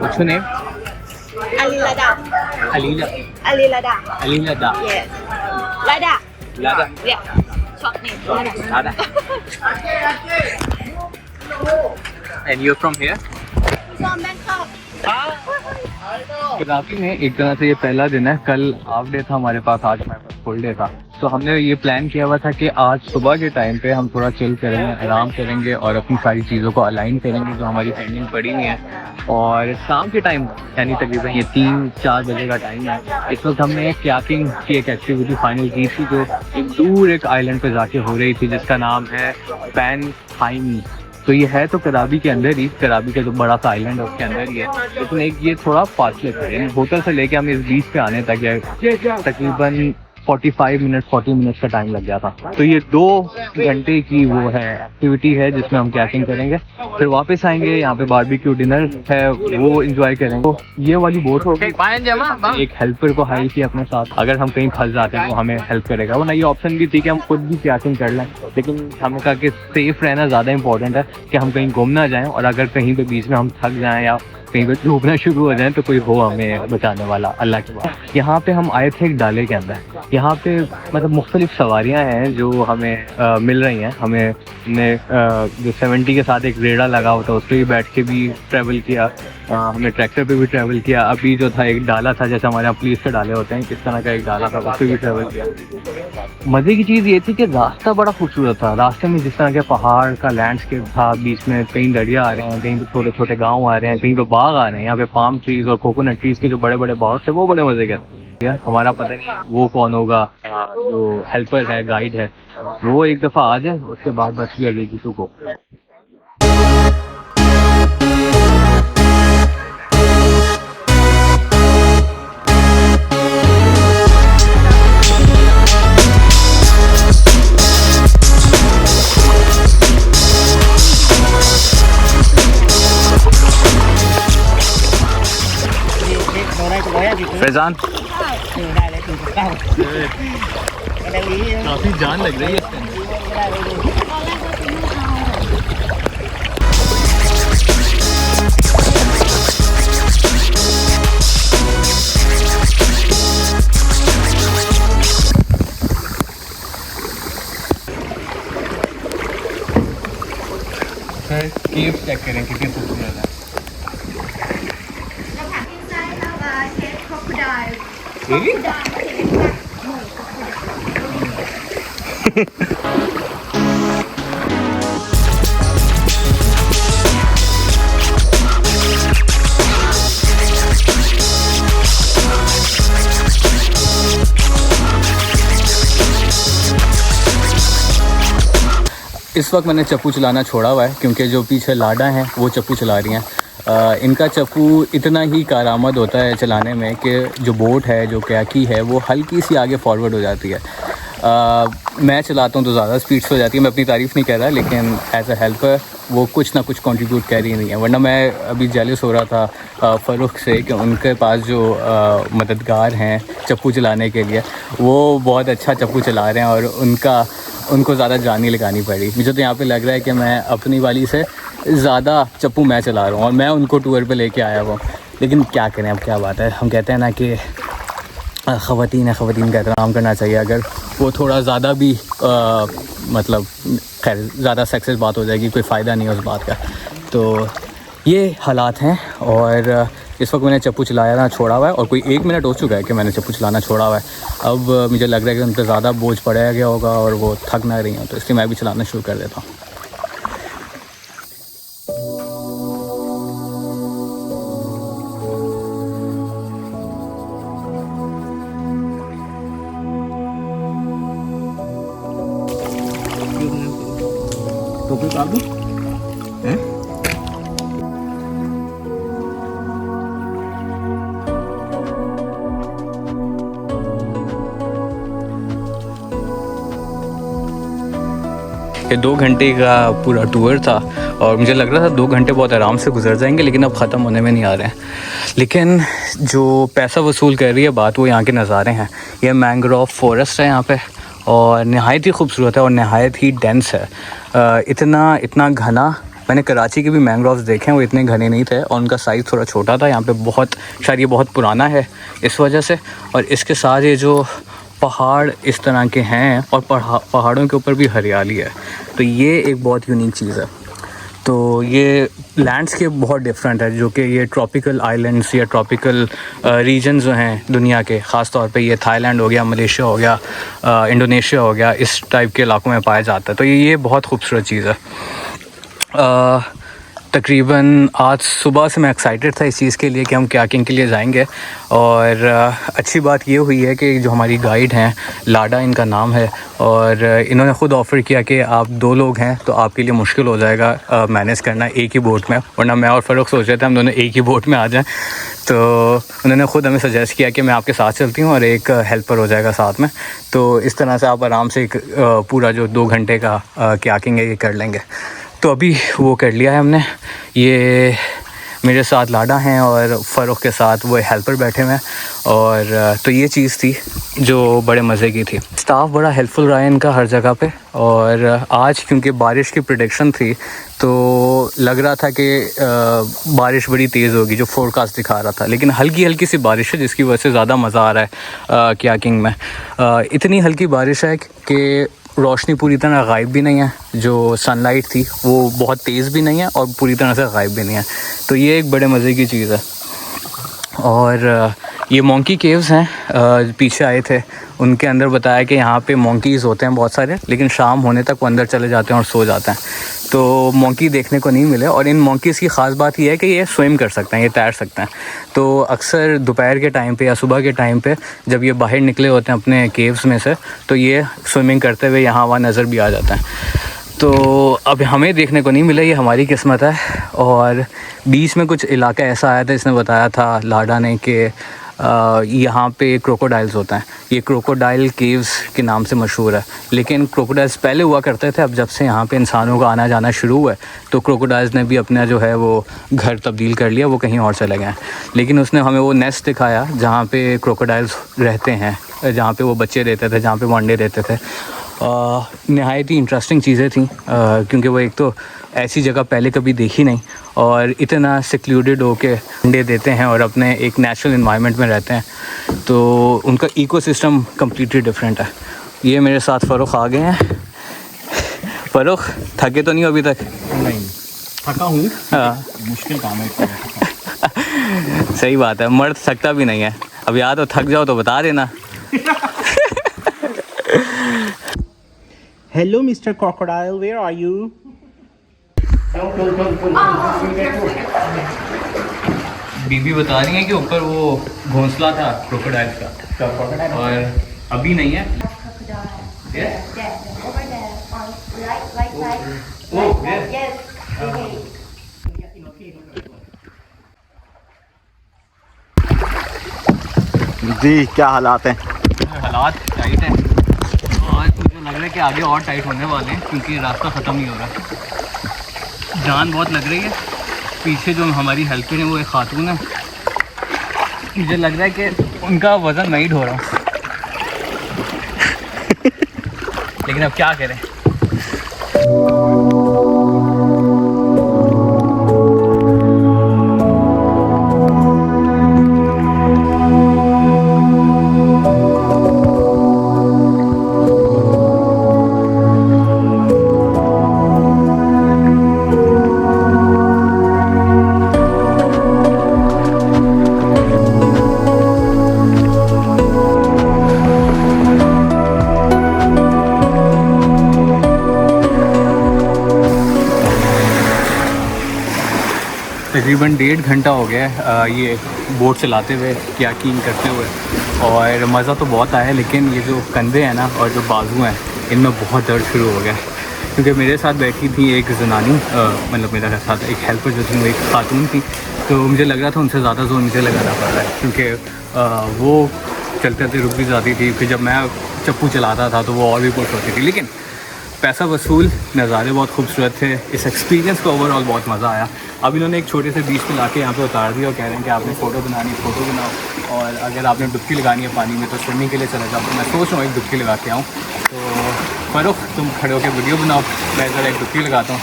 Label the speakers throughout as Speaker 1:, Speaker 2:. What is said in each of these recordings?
Speaker 1: What's your name?
Speaker 2: Alilada.
Speaker 1: Alila.
Speaker 2: Alilada.
Speaker 1: Alila.
Speaker 2: Yes. Lada.
Speaker 1: Lada.
Speaker 2: Yeah. Short name. Lada.
Speaker 1: Lada. And you're from here?
Speaker 2: From Bangkok.
Speaker 1: Karachi में एक तरह से ये पहला दिन है। कल हाफ डे था हमारे पास, आज हमारे पास फुल डे था। तो हमने ये प्लान किया हुआ था कि आज सुबह के टाइम पे हम थोड़ा चिल करेंगे, आराम करेंगे और अपनी सारी चीज़ों को अलाइन करेंगे जो हमारी पेंडिंग पड़ी हुई है। और शाम के टाइम यानी तकरीबन ये 3-4 बजे का टाइम है, इस वक्त हमने कयाकिंग की एक एक्टिविटी फाइनल की थी जो एक दूर एक आइलैंड पे जाके हो रही थी जिसका नाम है पैन हाइमी। तो ये है तो कराबी के अंदर ही, कराबी का जो बड़ा सा आइलैंड है उसके अंदर ही है, लेकिन एक ये थोड़ा फासले पे है। होटल से लेके हमें इस बीच पे आने तक तकरीबन 40 मिनट का टाइम लग गया था। तो ये 2 घंटे की वो है एक्टिविटी है जिसमें हम कैचिंग करेंगे, फिर वापस आएंगे। यहाँ पे बारबेक्यू डिनर है वो एंजॉय करेंगे। तो ये वाली बोट होगी, एक हेल्पर को हायर किया अपने साथ, अगर हम कहीं फंस जाते हैं वो हमें हेल्प करेगा। वो ना ये ऑप्शन भी थी कि हम खुद भी कैचिंग कर लें, लेकिन हमने कहा कि सेफ रहना ज़्यादा इंपॉर्टेंट है कि हम कहीं गुम ना जाएं, और अगर कहीं पे बीच में हम थक जाएं या कहीं पे डूबना शुरू हो जाए तो कोई हो हमें बचाने वाला, अल्लाह के बाद। यहाँ पे हम आए थे एक डाले के अंदर। यहाँ पे मतलब मुख्तलिफ सवारियाँ हैं जो हमें मिल रही हैं। हमें जो 70 के साथ एक रेड़ा लगा हुआ था उस पर भी बैठ के भी ट्रैवल किया, हमने ट्रैक्टर पे भी ट्रैवल किया। अभी जो था एक डाला था, जैसे हमारे यहाँ पुलिस के डाले होते हैं, किस तरह का एक डाला था, उस पर भी ट्रैवल किया। मज़े की चीज़ ये थी कि रास्ता बड़ा खूबसूरत था। रास्ते में जिस तरह के पहाड़ का लैंडस्केप था, बीच में कहीं दरिया आ रहे हैं, कहीं पे छोटे छोटे गाँव आ रहे हैं, कहीं पे बाग आ रहे हैं। यहाँ पे पाम ट्रीज और कोकोनट ट्रीज के जो बड़े बड़े बाग थे वो बड़े मज़े के थे। हमारा पता नहीं वो कौन होगा, जो हेल्पर है, गाइड है, वो एक दफ़ा आ जाए, उसके बाद बस भी अगली किसी को। फैजान काफी जान लग रही है इसके अंदर। केव चेक करें कितने खूबसूरत है। Really? इस वक्त मैंने चप्पू चलाना छोड़ा हुआ है क्योंकि जो पीछे लाडा हैं वो चप्पू चला रही हैं। इनका चप्पू इतना ही कारआमद होता है चलाने में कि जो बोट है, जो कयाकी है, वो हल्की सी आगे फॉरवर्ड हो जाती है। मैं चलाता हूँ तो ज़्यादा स्पीड से हो जाती है। मैं अपनी तारीफ़ नहीं कर रहा, लेकिन एज अ हेल्पर वो कुछ ना कुछ कंट्रीब्यूट कर ही नहीं है। वरना मैं अभी जेलस हो रहा था फ़ारूक से कि उनके पास जो मददगार हैं चप्पू चलाने के लिए, वो बहुत अच्छा चप्पू चला रहे हैं और उनको ज़्यादा जान नहीं लगानी पड़ी। मुझे तो यहाँ पे लग रहा है कि मैं अपनी वाली से ज़्यादा चप्पू मैं चला रहा हूँ और मैं उनको टूर पे लेके आया हूँ। लेकिन क्या करें, अब क्या बात है, हम कहते हैं ना कि ख़वातीन है, ख़वातीन का एहतराम करना चाहिए। अगर वो थोड़ा ज़्यादा भी मतलब खैर ज़्यादा सक्सेस बात हो जाएगी, कोई फ़ायदा नहीं है उस बात का। तो ये हालात हैं और इस वक्त मैंने चप्पू चलाया ना छोड़ा हुआ है और कोई 1 मिनट हो चुका है कि मैंने चप्पू चलाना छोड़ा हुआ है। अब मुझे लग रहा है कि उन पर ज़्यादा बोझ पड़ाया गया होगा और वो थक ना रही हैं, तो इसलिए मैं भी चलाना शुरू कर देता हूँ। ये 2 घंटे का पूरा टूर था और मुझे लग रहा था 2 घंटे बहुत आराम से गुजर जाएंगे, लेकिन अब ख़त्म होने में नहीं आ रहे हैं। लेकिन जो पैसा वसूल कर रही है बात, वो यहाँ के नज़ारे हैं। ये मैंग्रोव फॉरेस्ट है यहाँ पे और नहायत ही खूबसूरत है और नहायत ही डेंस है। इतना घना मैंने कराची के भी मैंग्रोव्स देखे हैं, वो इतने घने नहीं थे और उनका साइज़ थोड़ा छोटा था। यहाँ पे बहुत, शायद ये बहुत पुराना है इस वजह से। और इसके साथ ये जो पहाड़ इस तरह के हैं और पहाड़ों के ऊपर भी हरियाली है, तो ये एक बहुत यूनिक चीज़ है। तो ये लैंडस्केप बहुत डिफरेंट है, जो कि ये ट्रॉपिकल आइलैंड्स या ट्रॉपिकल रीजन जो हैं दुनिया के, ख़ास तौर पे ये थाईलैंड हो गया, मलेशिया हो गया, इंडोनेशिया हो गया, इस टाइप के इलाकों में पाया जाता है। तो ये बहुत खूबसूरत चीज़ है। तकरीबन आज सुबह से मैं एक्साइटेड था इस चीज़ के लिए कि हम कयाकिंग के लिए जाएंगे। और अच्छी बात ये हुई है कि जो हमारी गाइड हैं, लाडा इनका नाम है, और इन्होंने ख़ुद ऑफ़र किया कि आप 2 लोग हैं तो आपके लिए मुश्किल हो जाएगा मैनेज करना एक ही बोट में, वरना मैं और फ़ारूक सोच रहे थे हम दोनों एक ही बोट में आ जाएं। तो उन्होंने ख़ुद हमें सजेस्ट किया कि मैं आपके साथ चलती हूँ और एक हेल्पर हो जाएगा साथ में, तो इस तरह से आप आराम से एक पूरा जो 2 घंटे का कयाकिंग है ये कर लेंगे। तो अभी वो कर लिया है हमने। ये मेरे साथ लाडा हैं और फ़ारूक के साथ वो हेल्पर बैठे हुए हैं। और तो ये चीज़ थी जो बड़े मज़े की थी। स्टाफ बड़ा हेल्पफुल रहा है इनका हर जगह पे। और आज क्योंकि बारिश की प्रेडिक्शन थी तो लग रहा था कि बारिश बड़ी तेज़ होगी, जो फोरकास्ट दिखा रहा था, लेकिन हल्की हल्की सी बारिश है जिसकी वजह से ज़्यादा मज़ा आ रहा है कयाकिंग में। इतनी हल्की बारिश है कि रोशनी पूरी तरह गायब भी नहीं है, जो सनलाइट थी वो बहुत तेज़ भी नहीं है और पूरी तरह से गायब भी नहीं है। तो ये एक बड़े मज़े की चीज़ है। और ये मोंकी केव्स हैं, पीछे आए थे, उनके अंदर बताया कि यहाँ पे मोंकीज़ होते हैं बहुत सारे, लेकिन शाम होने तक वो अंदर चले जाते हैं और सो जाते हैं। तो मोंकी देखने को नहीं मिले। और इन मोंकीज़ की ख़ास बात यह है कि ये स्विम कर सकते हैं, ये तैर सकते हैं। तो अक्सर दोपहर के टाइम पे या सुबह के टाइम पे जब ये बाहर निकले होते हैं अपने केव्स में से, तो ये स्विमिंग करते हुए यहाँ वहाँ नज़र भी आ जाता है। तो अब हमें देखने को नहीं मिला, ये हमारी किस्मत है। और बीच में कुछ इलाका ऐसा आया था, इसने बताया था लाडा ने कि यहाँ पे क्रोकोडाइल्स होते हैं। ये क्रोकोडाइल केव्स के नाम से मशहूर है, लेकिन क्रोकोडाइल्स पहले हुआ करते थे। अब जब से यहाँ पे इंसानों का आना जाना शुरू हुआ है तो क्रोकोडाइल्स ने भी अपना जो है वो घर तब्दील कर लिया, वो कहीं और चले गए। लेकिन उसने हमें वो नेस्ट दिखाया जहाँ पे क्रोकोडाइल्स रहते हैं, जहाँ पे वो बच्चे देते थे, जहाँ पे वो अंडे देते थे। नहायत ही इंटरेस्टिंग चीज़ें थी, क्योंकि वो एक तो ऐसी जगह पहले कभी देखी नहीं और इतना सिक्लूडेड होके अंडे देते हैं और अपने एक नेचुरल इन्वायरमेंट में रहते हैं, तो उनका इकोसिस्टम कम्प्लीटली डिफरेंट है। ये मेरे साथ फ़ारूक आ गए हैं। फ़ारूक, थके तो नहीं हो अभी तक?
Speaker 3: नहीं, थका हूँ।
Speaker 1: हाँ,
Speaker 3: मुश्किल काम है।
Speaker 1: सही बात है, मर्द थकता भी नहीं है। अब या तो थक जाओ तो बता देना।
Speaker 3: Hello, Mr. Crocodile, where are you?
Speaker 1: बीबी बता रही है कि ऊपर वो घोंसला था क्रोकोडाइल का, और अभी नहीं है।
Speaker 3: जी, क्या हालात हैं?
Speaker 1: हालात टाइट हैं और मुझे लग रहा है कि आगे और टाइट होने वाले हैं, क्योंकि रास्ता ख़त्म नहीं हो रहा। जान बहुत लग रही है। पीछे जो हमारी हेल्पर है वो एक खातून है, मुझे लग रहा है कि उनका वज़न नहीं ढो रहा। लेकिन अब क्या करें। तकरीबन 1.5 घंटा हो गया ये बोट चलाते हुए, कयाकिंग करते हुए, और मज़ा तो बहुत आया, लेकिन ये जो कंधे हैं ना और जो बाजू हैं इनमें बहुत दर्द शुरू हो गया। क्योंकि मेरे साथ बैठी थी एक जनानी, मतलब मेरे साथ एक हेल्पर जो थी वो एक खातून थी, तो मुझे लग रहा था उनसे ज़्यादा जोर मुझे लगाना पड़ रहा है, क्योंकि वो चलते चलते रुक भी जाती थी। फिर जब मैं चप्पू चलाता था तो वो और भी पुश होती थी। लेकिन पैसा वसूल, नज़ारे बहुत खूबसूरत थे। इस एक्सपीरियंस को ओवरऑल बहुत मज़ा आया। अब इन्होंने एक छोटे से बीच पे लाके यहाँ पे उतार दिया और कह रहे हैं कि आपने फ़ोटो बनानी, फ़ोटो बनाओ, और अगर आपने डुबकी लगानी है पानी में तो स्विमिंग के लिए चले जाओ। तो मैं सोच रहा हूँ एक डुबकी लगा के आऊँ। तो फरुख तुम खड़े होकर वीडियो बनाओ, मैं ज़रा एक टोपी लगाता हूँ,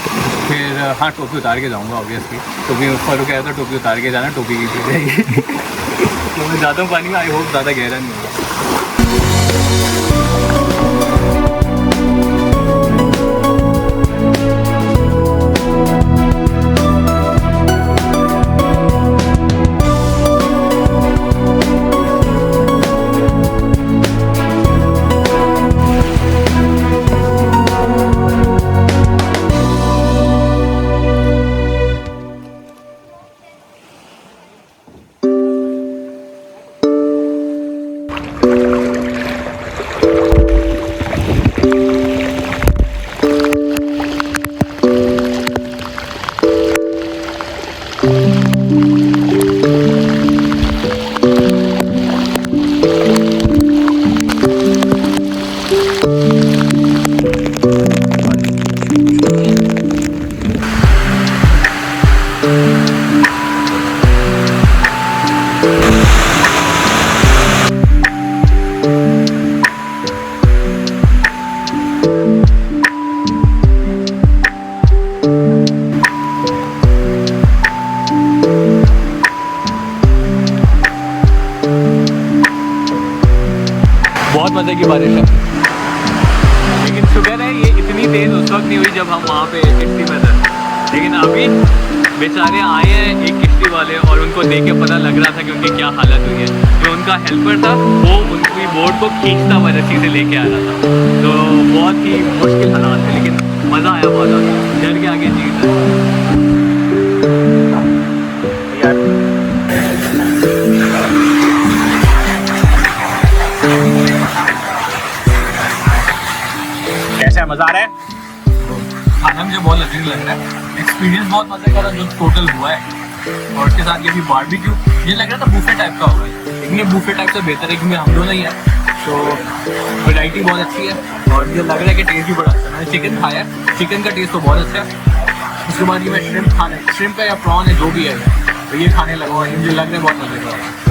Speaker 1: फिर हाँ टोपी उतार के जाऊँगा ऑब्वियसली। टोपी फरुख कहता है टोपी उतार के जाना, टोपी की चीज़ जाएगी। तो मैं जाता हूँ पानी में, आई होप ज़्यादा गहरा नहीं होगा। बहुत मज़े की बारिश है, लेकिन शुक्र है ये इतनी तेज़ उस वक्त नहीं हुई जब हम वहाँ पे किश्ती में थे। लेकिन अभी बेचारे आए हैं एक किश्ती वाले, और उनको देख के पता लग रहा था कि उनकी क्या हालत हुई है। जो उनका हेल्पर था वो उनकी बोट को खींचता हुआ रस्सी से लेके आ रहा था। तो बहुत ही मुश्किल हालात थे, लेकिन मज़ा आया बहुत ज़्यादा। डर के आगे जीत है।
Speaker 3: कैसा मजा आ रहा है?
Speaker 1: खाना मुझे बहुत लजीज लग रहा है, एक्सपीरियंस बहुत मजे का था जो टोटल हुआ है। और उसके साथ ये भी बारबेक्यू, ये लग रहा था बूफे टाइप का होगा, लेकिन ये बूफे टाइप से बेहतर है क्योंकि हम दोनों ही हैं, तो वैरायटी बहुत अच्छी है। और मुझे लग रहा है कि टेस्ट भी बड़ा अच्छा है। मैंने चिकन खाया, चिकन का टेस्ट तो बहुत अच्छा है। उसके बाद ये मैं श्रिम्प खाना, श्रिम्प का या प्रॉन है जो भी है, तो ये खाने लगा, मुझे लग रहा है बहुत मजे का।